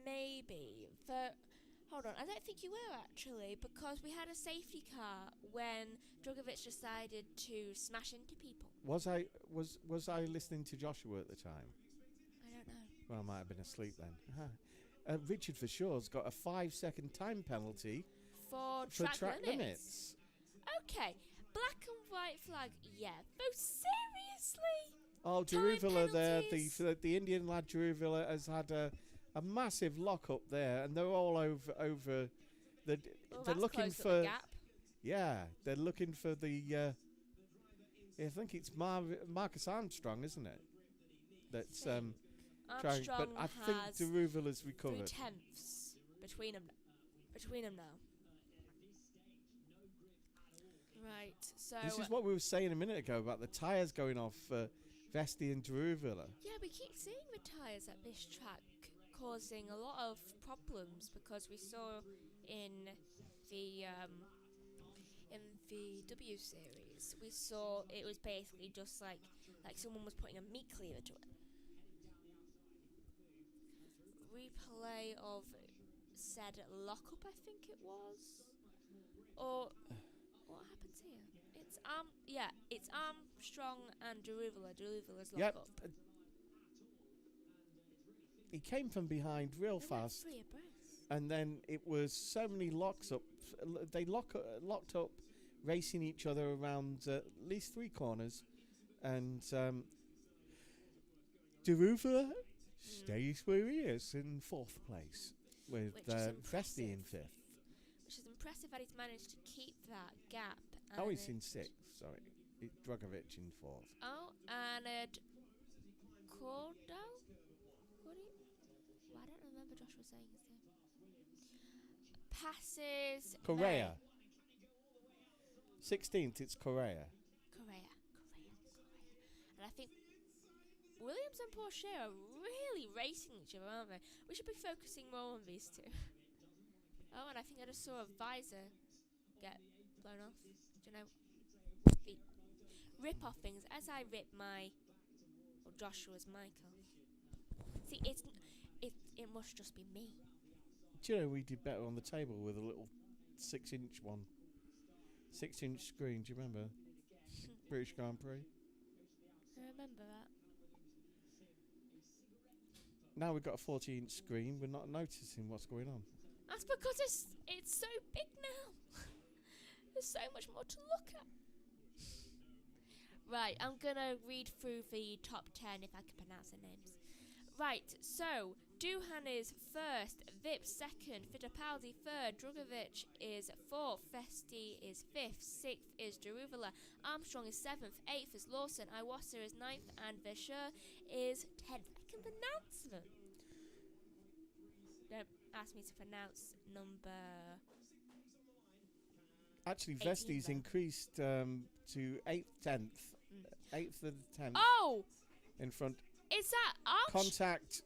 Maybe. Hold on, I don't think you were actually, because we had a safety car when Drugovic decided to smash into people. Was I listening to Joshua at the time? I don't know. Well, I might have been asleep then. Richard Verschore's got a 5-second time penalty For for track limits. limits. Okay, black and white flag, yeah. But seriously? Oh, Time Daruvilla there, penalties. the Indian lad Daruvilla has had a massive lock up there, and they're all over the. Well, they're that's looking closed up for the gap. they're looking for the. I think it's Marcus Armstrong, isn't it? That's trying, Armstrong but I think has Daruvilla's 3 recovered. tenths between them now. Right, so This is what we were saying a minute ago about the tyres going off for Vesti and Daruvilla. yeah, we keep seeing the tyres at this track causing a lot of problems, because we saw in the W series, we saw it was basically just like someone was putting a meat cleaver to it. Replay of said lockup, I think it was, or what happens here? It's Armstrong and Daruvilla. Daruvilla's Yep. lockup. He came from behind real They went fast, 3 abreast. and then it was so many locks up. They locked up, racing each other around at least 3 corners, and Daruvilla stays where he is in 4th place, with Which is Vesti in impressive. 5th. Which is impressive that he's managed to keep that gap. Oh, and he's in 6th. Sorry, Drugovic in 4th. Oh, and Cordo? Well, I don't remember Joshua saying his name. Passes Correa. 16th, it's Correa. Correa. And I think Williams and Porsche are really racing each other, aren't they? We should be focusing more on these two. Oh, and I think I just saw a visor get blown off. Do you know? The rip-off things, as I rip Joshua's mic off. See, it must just be me. Do you know we did better on the table with a little 6-inch one? 6-inch screen, do you remember? British Grand Prix. I remember that. Now we've got a 40-inch screen, we're not noticing what's going on. That's because it's so big now. There's so much more to look at. Right, I'm gonna read through the top 10 if I can pronounce the names. Right, so Duhan is 1st, Vip 2nd, Fittipaldi 3rd, Drugovic is 4th, Vesti is 5th, 6th is Daruvilla, Armstrong is 7th, 8th is Lawson, Iwasa is 9th, and Verschure is 10th. I can pronounce them. Don't ask me to pronounce number. Actually, 18 Vesti's though. increased to 8th, 10th. 8th and 10th Oh! in front. Is that Contact.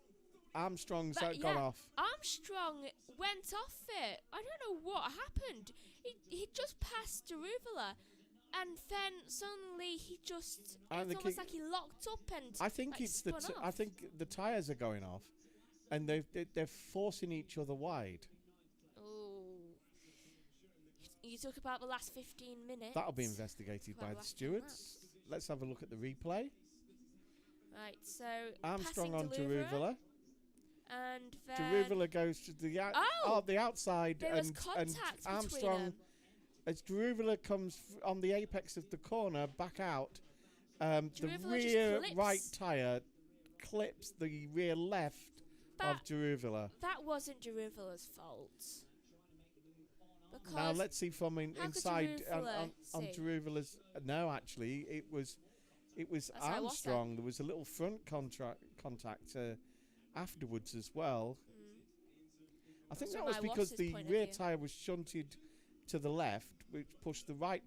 Armstrong's But gone yeah. off. Armstrong went off it. I don't know what happened. He just passed Daruvilla, and then suddenly he just, And it's the almost kick- like he locked up and I think like, it's the spun I off. think the tyres are going off, and they're forcing each other wide. Oh. You talk about the last 15 minutes. That'll be investigated Well, by the last 10 stewards. laps. Let's have a look at the replay. Right, so Armstrong on passing Deruvula. and then Deruvula goes to the the outside, there was and contact between Armstrong, them. as Deruvula comes on the apex of the corner back out, the Deruvula just rear clips. right tyre clips the rear left of But Deruvula. that wasn't Deruvala's fault. Because Now let's see from how could inside Deruvala on see? Deruvala's. No, actually, it was That's how I was Armstrong. There was a little front contact afterwards as well. I think That's that from was my because boss's the point of rear view. tyre was shunted to the left, which pushed the right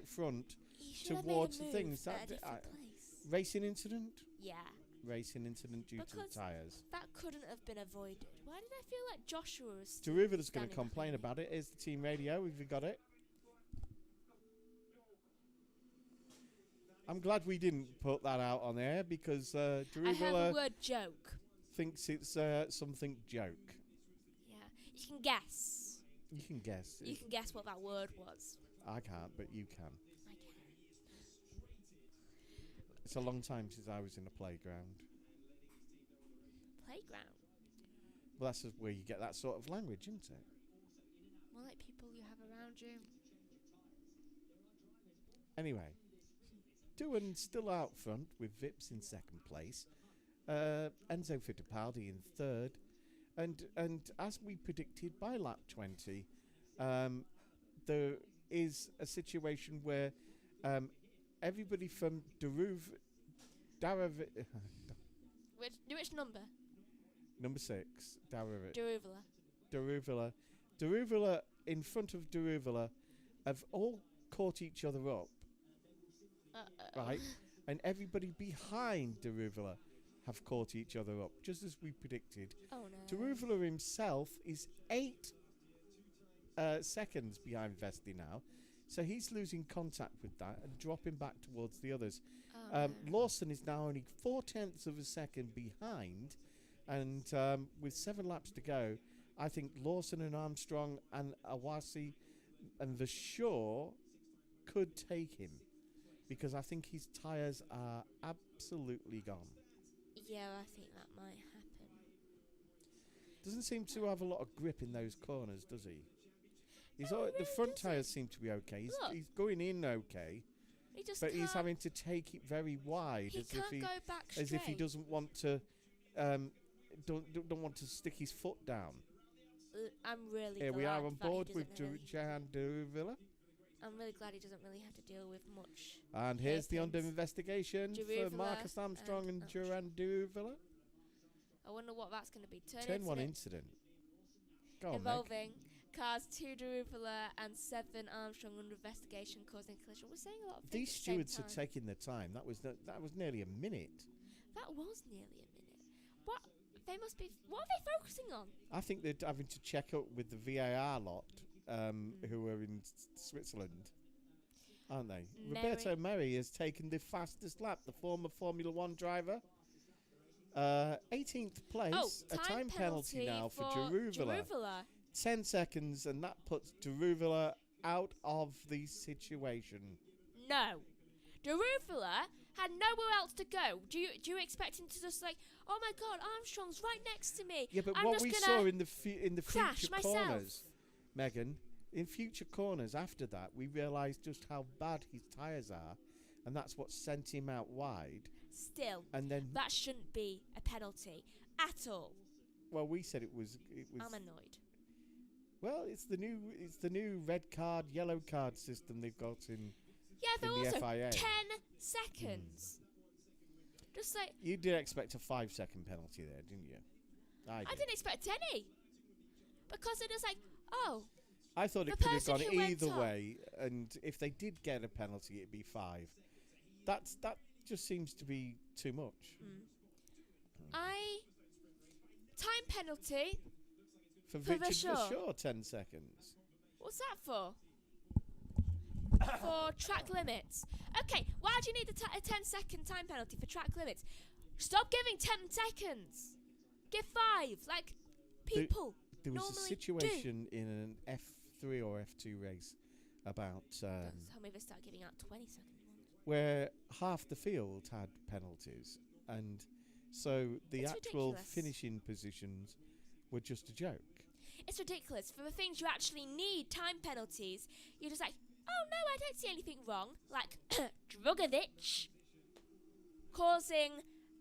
front. He should have made a towards the move things at that a d- different I- place. Racing incident. Yeah, Racing incident due to the Because tyres. that couldn't have been avoided. Why did I feel like Joshua was Deruvala's going to standing complain behind me? about it. Here's the team radio. Have you got it? I'm glad we didn't put that out on air because I have the Deruvila word joke. thinks it's something joke. Yeah, you can guess. You can guess. You can guess what that word was. I can't, but you can. I can. It's a long time since I was in a playground. Playground. Well, that's where you get that sort of language, isn't it? More like people you have around you. Anyway, Doohan still out front with Vips in second place. Enzo Fittipaldi in third. And as we predicted by lap 20, there is a situation where everybody from Which number? number 6, Deruvila. Deruvila in front of Deruvila have all caught each other up, right? And everybody behind Deruvila have caught each other up, just as we predicted. Oh no. Deruvila himself is 8 seconds behind Vesti now, so he's losing contact with that and dropping back towards the others. Oh, no. Lawson is now only 0.4 of a second behind, and with 7 laps to go, I think Lawson and Armstrong and Awasi and the Shaw could take him, because I think his tyres are absolutely gone. Yeah, I think that might happen. Doesn't seem to have a lot of grip in those corners, does he? He's No, the really front doesn't. tyres seem to be okay. Look. He's going in okay, He just but can't. he's having to take it very wide, He as can't if he go back straight. as if he doesn't want to don't want to stick his foot down. I'm really Here glad we are on that he board with doesn't really- Jahan Deruvila, I'm really glad he doesn't really have to deal with much. and here's the under hairpins. investigation for Deruvila Marcus Armstrong and and Jahan Deruvila. I wonder what that's going to be. Turn 1 incident. Go on, Meg. Involving cars 2 Deruvila and 7 Armstrong under investigation causing collision. We're saying a lot of things These at the same stewards are time. taking their time. That was nearly a minute. That was nearly a minute. What? They must be. What are they focusing on? I think they're having to check up with the VAR lot who are in Switzerland, aren't they? Roberto Merri has taken the fastest lap, the former Formula One driver. 18th place, Oh, a time penalty now for Deruvila. Deruvila. 10 seconds, and that puts Deruvila out of the situation. No. Deruvila had nowhere else to go. Do you expect him to just like, oh my god, Armstrong's right next to me. Yeah, but I'm what just we gonna saw in the crash future myself. corners, Megan, in future corners after that, we realised just how bad his tyres are, and that's what sent him out wide. Still, And then, that shouldn't be a penalty at all. well, we said it was. I'm annoyed. Well, it's the new red card, yellow card system they've got in. Yeah, but In the also FIA. 10 seconds. Just like, You did expect a 5-second penalty there, didn't you? I didn't expect any. Because it was like, oh, I thought the it could have person gone who went either up. way, and if they did get a penalty, it'd be 5. That just seems to be too much. time penalty. For For Richard Vasseur. Vasseur, 10 seconds. What's that for? for track limits. Okay, why do you need a 10-second time penalty for track limits? Stop giving 10 seconds. Give 5, like people There was a normally situation in an F3 or F2 race about Don't tell me they start giving out 20-second ones. where half the field had penalties, and so the It's actual ridiculous. finishing positions were just a joke. It's ridiculous. For the things you actually need time penalties, you're just like, oh no, I don't see anything wrong. Like Drugovic causing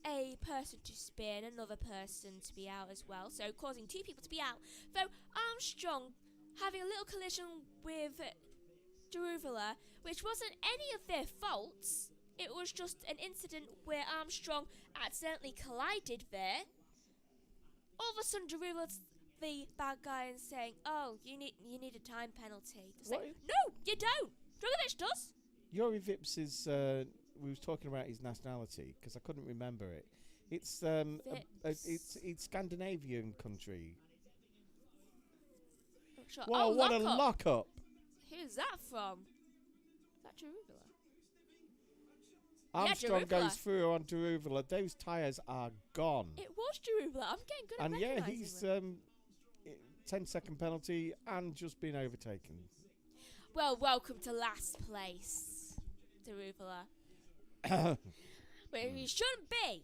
a person to spin, another person to be out as well, so causing 2 people to be out. Though Armstrong having a little collision with Daruvula, which wasn't any of their faults. It was just an incident where Armstrong accidentally collided there. All of a sudden, Daruvala's the bad guy and saying, "Oh, you need a time penalty." It's like, What? no, you don't. Drugovic does. Yuri Vips is. We was talking about his nationality because I couldn't remember it. It's it's Scandinavian country. Not sure. Wow, what a lockup. lockup! Who's that from? Is that Daruvula? Armstrong Daruvula. goes through on Daruvula. Those tyres are gone. It was Daruvula. I'm getting good at And yeah, recognising he's them. 10-second penalty and just been overtaken. Well, welcome to last place, Daruvula. Where he shouldn't be.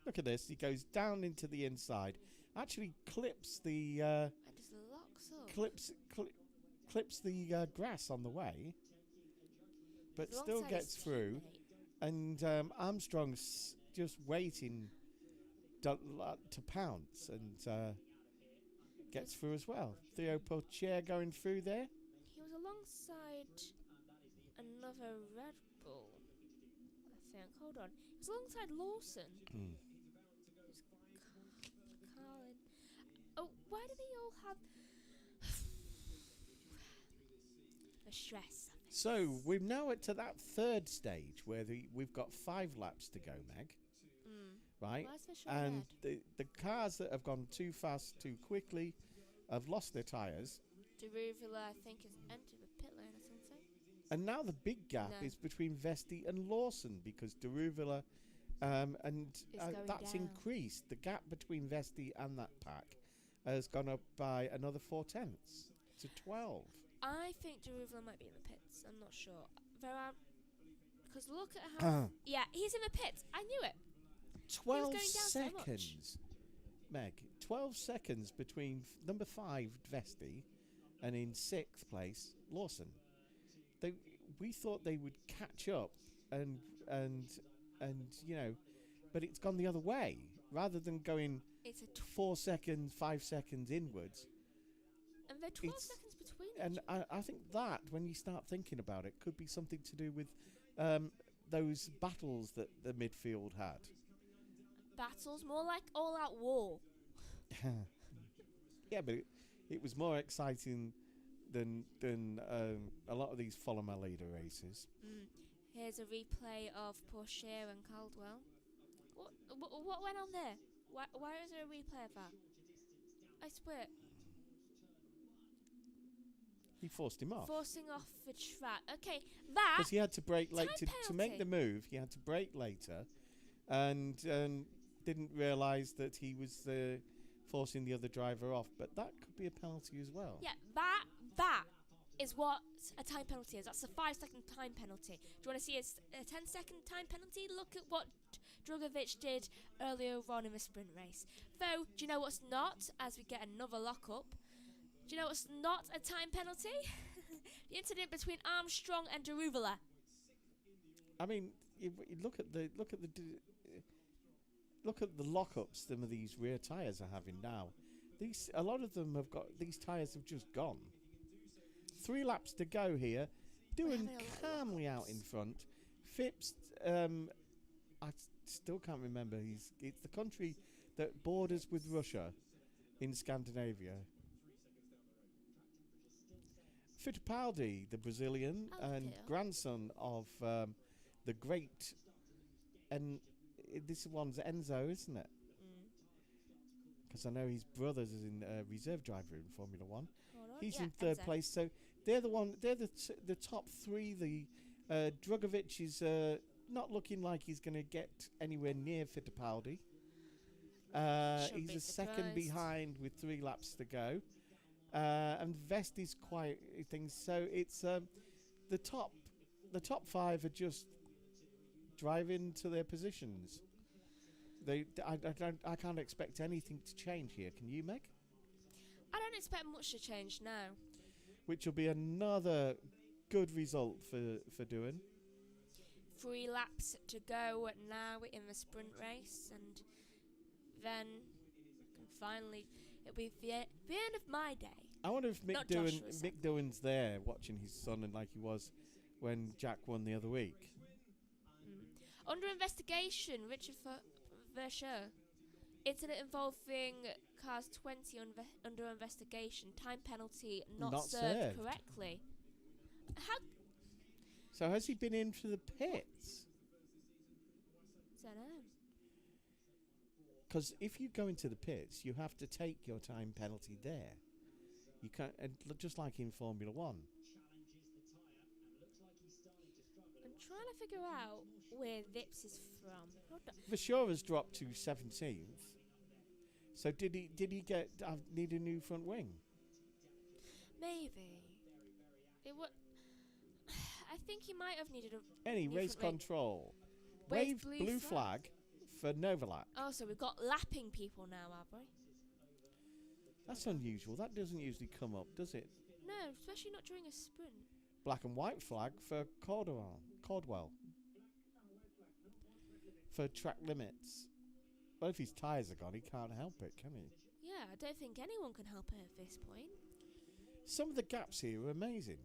Look at this. He goes down into the inside. Actually clips the And just locks up. clips the grass on the way, but still Alongside his gets through. teammate. And Armstrong's just waiting to pounce and gets through as well. Theo Pocher going through there. He was alongside another Red Bull, I think. Hold on. He was alongside Lawson. Carlin. Oh, why do they all have the stress? So we're now to that third stage where we've got 5 laps to go, Meg. Right? Why is the show And red? the cars that have gone too fast too quickly have lost their tyres. Daruvula, I think, has entered the pit lane or something. And now the big gap No. is between Vesti and Lawson because Daruvula and going that's down. increased. The gap between Vesti and that pack has gone up by another 4/10 to 12. I think Daruvula might be in the pits. I'm not sure. There are... Because look at how... yeah, he's in the pits. I knew it. 12 going down so much. seconds. Meg, 12 seconds between number 5 Vesti and in 6th place Lawson. We thought they would catch up and you know, but it's gone the other way. Rather than going It's a 4 seconds, 5 seconds inwards. and they're 12 It's- seconds between And each. I think that, when you start thinking about it, could be something to do with those battles that the midfield had. Battles, more like all-out war. Yeah, but it was more exciting than a lot of these follow my leader races. Here's a replay of Porsche and Caldwell. What went on there? Why is there a replay of that? I swear. He forced him off Forcing off the track. Okay, that... because he had to brake late Time to make the penalty. move. He had to brake later, and didn't realise that he was forcing the other driver off. But that could be a penalty as well. Yeah, that is what a time penalty is. That's a 5-second time penalty. Do you want to see a 10-second time penalty? Look at what Drugovic did earlier on in the sprint race. Though, do you know what's not, as we get another lockup? Do you know what's not a time penalty? The incident between Armstrong and Daruvula. I mean, you look at the lockups some of these rear tyres are having now. A lot of them have got these tyres have just gone. 3 laps to go here, doing having a lot of calmly out in front. Phipps, I still can't remember. It's the country that borders with Russia in Scandinavia. Fittipaldi, the Brazilian Oh, and dear. grandson of the great, and this one's Enzo, isn't it? Because I know his brother's in reserve driver in Formula One. Hold on. He's Yeah, in 3rd Enzo. place, so They're the one. They're the top three. The Drugovic is not looking like he's going to get anywhere near Fittipaldi. Shouldn't He's be a second surprised. behind with 3 laps to go, and Vest is quite things. So it's the top 5 are just driving to their positions. I can't expect anything to change here. Can you, Meg? I don't expect much to change now. Which will be another good result for doing. 3 laps to go now in the sprint race, and then finally it'll be the end of my day. I wonder if Not Joshua's son. Mick Doohan's there watching his son, and like he was when Jack won the other week. Under investigation, Richard Verscher. Incident involving cars 20 under investigation. Time penalty not served correctly. How? So has he been in for the pits? Don't know. Because if you go into the pits, you have to take your time penalty there. You can't, just like in Formula One. I'm trying to figure out where Vips is from. Hold on. Verschura's dropped to 17th. So did he need a new front wing? Maybe. I think he might have needed a Any new race front wing. control. Wave Wave blue blue flag for Novalak. Oh, so we've got lapping people now, have we? That's unusual. That doesn't usually come up, does it? No, especially not during a sprint. Black and white flag for Caldwell. For track limits. Well, if his tyres are gone, he can't help it, can he? Yeah, I don't think anyone can help it at this point. Some of the gaps here are amazing.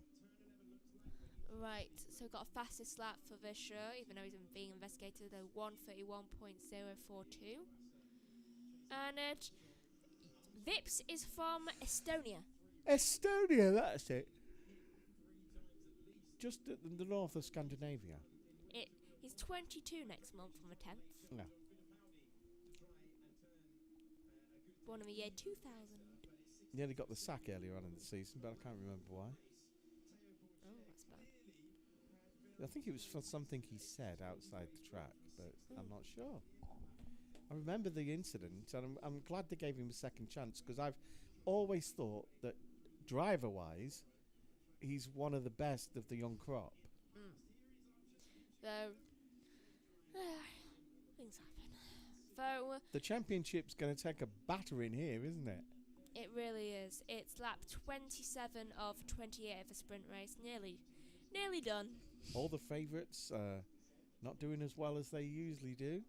Right, so we've got a fastest lap for Vischer, even though he's being investigated at 1:31.042. And Vips is from Estonia. Estonia, that's it. Just at the north of Scandinavia. He's 22 next month on the 10th. No. Born in the year 2000. Nearly got the sack earlier on in the season, but I can't remember why. Oh, that's bad. I think it was for something he said outside the track, but I'm not sure. I remember the incident, and I'm glad they gave him a second chance, because I've always thought that driver-wise, he's one of the best of the young crop. So, things happen. So, The championship's going to take a battering here, isn't it? it really is. It's lap 27 of 28 of the sprint race. Nearly done. All the favourites not doing as well as they usually do.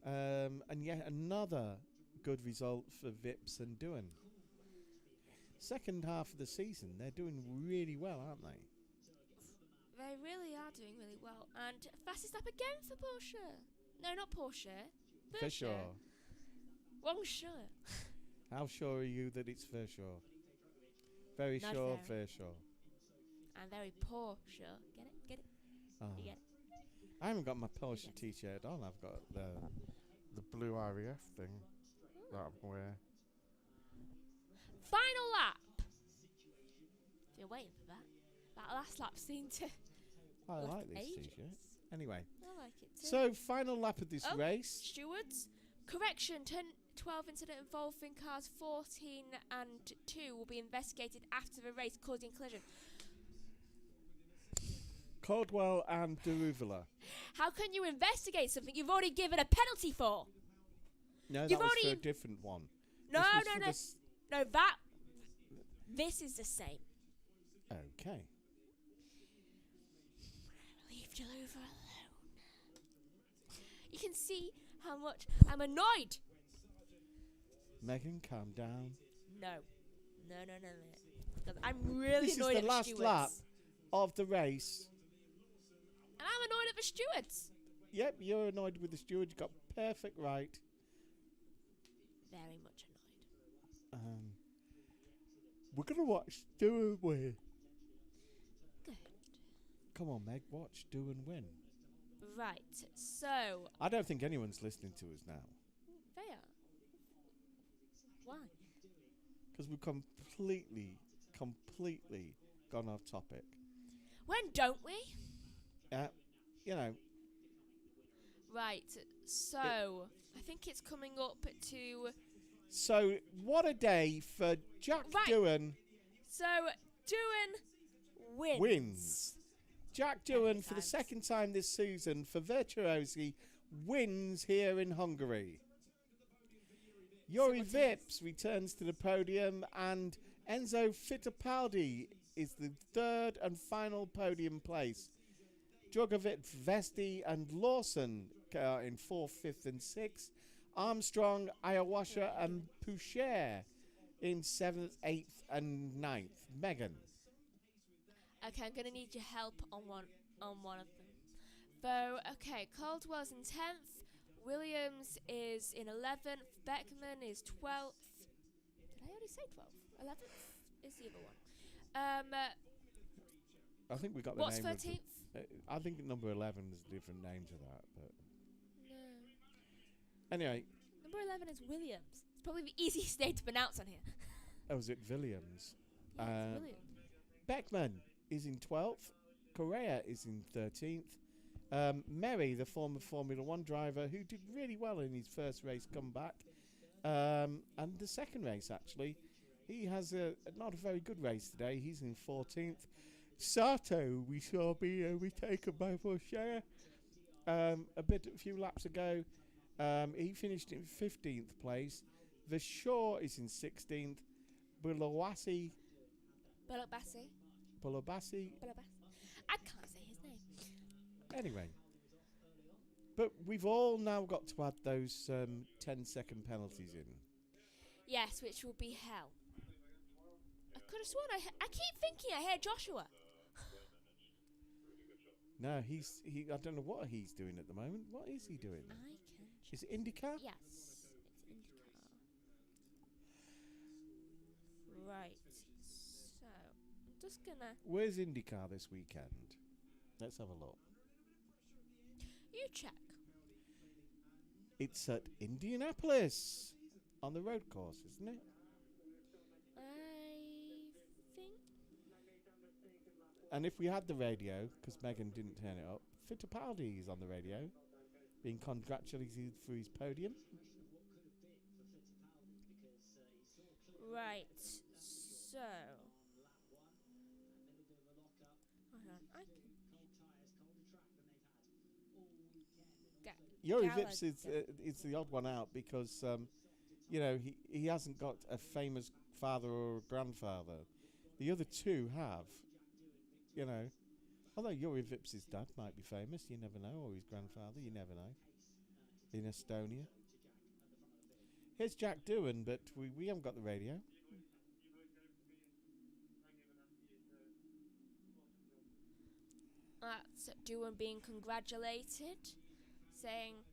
And yet another good result for Vips and Doohan. Second half of the season, they're doing really well, aren't they? They really are doing really well. And fastest lap again for Porsche. No, not Porsche. For Verscher. sure. Wrong sure. How sure are you that it's for sure? Very Not sure, very. for sure. I'm very Porsche. Get it? Get it? Oh. You get it? I haven't got my Porsche t-shirt on. I've got the blue RAF thing that I wear. Final lap. If you're waiting for that last lap seemed to. I last like this ages. t-shirt. Anyway, I like it too. so final lap of this Oh. race. Stewards, correction. 12 incident involving cars 14 and 2 will be investigated after the race, causing collision. Caldwell and Deruvula. How can you investigate something you've already given a penalty for? No, You've that was for a already- different one. No, This was no, for no. the s- No, this is the same. Okay. Leave Jalova alone. You can see how much I'm annoyed. Megan, calm down. No. 'Cause I'm really This is annoyed the at the last stewards. lap of the race. And I'm annoyed at the stewards. Yep, you're annoyed with the steward. You got perfect right. Very much annoyed. We're gonna watch Do and Win. Good. Come on, Meg, watch Do and Win. Right, so I don't think anyone's listening to us now they are. Why? because we've completely gone off topic. When don't we? You know, Right, so I think it's coming up to. so what a day for Jack Right. Doohan So, Doohan wins. Jack Doohan, for the times. second time this season for Virtuosi, wins here in Hungary. Yuri what Vips returns to the podium, and Enzo Fittipaldi is the third and final podium place. Drogovic, Vesti, and Lawson are in 4th, 5th, and 6th. Armstrong, Ayahuasca, and Poucher in 7th, 8th, and 9th. Megan. Okay, I'm gonna need your help on one of them. So, okay, Caldwell's in 10th, Williams is in 11th, Beckman is 12th. Did I already say 12th? 11th is the other one. I think we got the What's name 13th? of I think number 11 is different names of that, but No. anyway, Number 11 is Williams. It's probably the easiest name to pronounce on here. was it Williams? Yeah, it's Williams. Beckman is in 12th. Correa is in 13th. Merry, the former Formula One driver, who did really well in his first race comeback, and the second race actually, he has not a very good race today. He's in 14th. Sato, we saw be retaken by Porsche a few laps ago. He finished in 15th place. Vishaw is in 16th. Bulawasi. I can't say his name. Anyway. But we've all now got to add those 10-second penalties in. Yes, which will be hell. I could have sworn I keep thinking I hear Joshua. No, I don't know what he's doing at the moment. What is he doing? I can. Is it IndyCar? Yes, it's IndyCar. Right. So I'm just gonna. Where's IndyCar this weekend? Let's have a look. You check. It's at Indianapolis on the road course, isn't it? I think. And if we had the radio, because Megan didn't turn it up, Fittipaldi is on the radio, being congratulated for his podium. Right. So. Hold on. I can. Yuri Gallagher. Vips is the odd one out because, he hasn't got a famous father or a grandfather. The other two have, Although Yuri Vips' dad might be famous, you never know, or his grandfather, you never know. In Estonia. Here's Jack Doohan, but we haven't got the radio. That's Doohan being congratulated, saying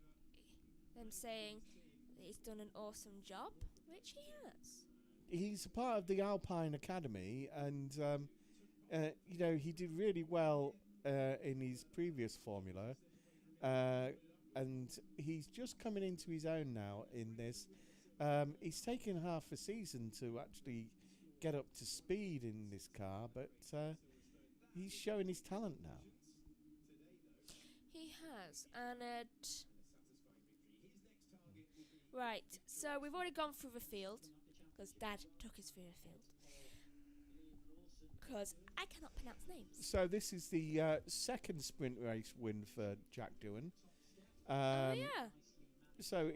he's done an awesome job, which he has. He's a part of the Alpine Academy, and he did really well in his previous formula, and he's just coming into his own now in this. He's taken half a season to actually get up to speed in this car, but he's showing his talent now. He has, and right. So we've already gone through the field because Dad took us through the field. Because I cannot pronounce names. So this is the second sprint race win for Jack Doohan. Oh yeah. So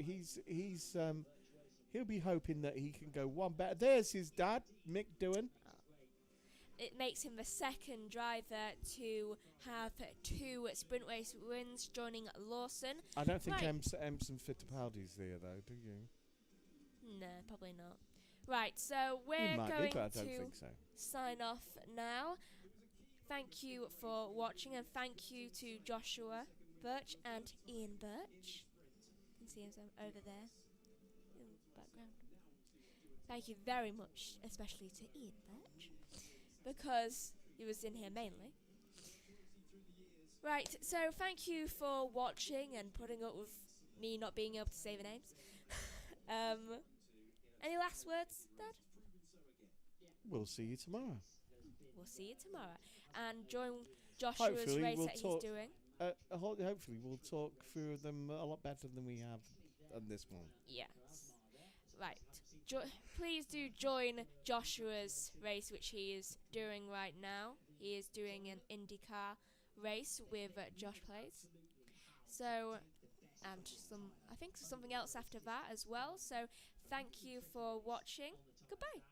he'll be hoping that he can go one better. There's his dad, Mick Doohan. It makes him the second driver to have 2 sprint race wins, joining Lawson. I don't think Right. Empson Fittipaldi's there though, do you? No, probably not. Right, so we're He might going be, but I don't to think so. sign off now. Thank you for watching, and thank you to Joshua Birch and Ian Birch. You can see him over there in the background. Thank you very much, especially to Ian Birch, because he was in here mainly. Right, so thank you for watching and putting up with me not being able to say the names. Any last words, Dad? We'll see you tomorrow. We'll we'll see you tomorrow. And join Joshua's Hopefully race we'll that talk- he's doing. Hopefully we'll talk through them a lot better than we have on this one. Yes. Right. Please do join Joshua's race, which he is doing right now. He is doing an IndyCar race with Josh Plays. So, and I think something else after that as well. So, thank you for watching. Goodbye.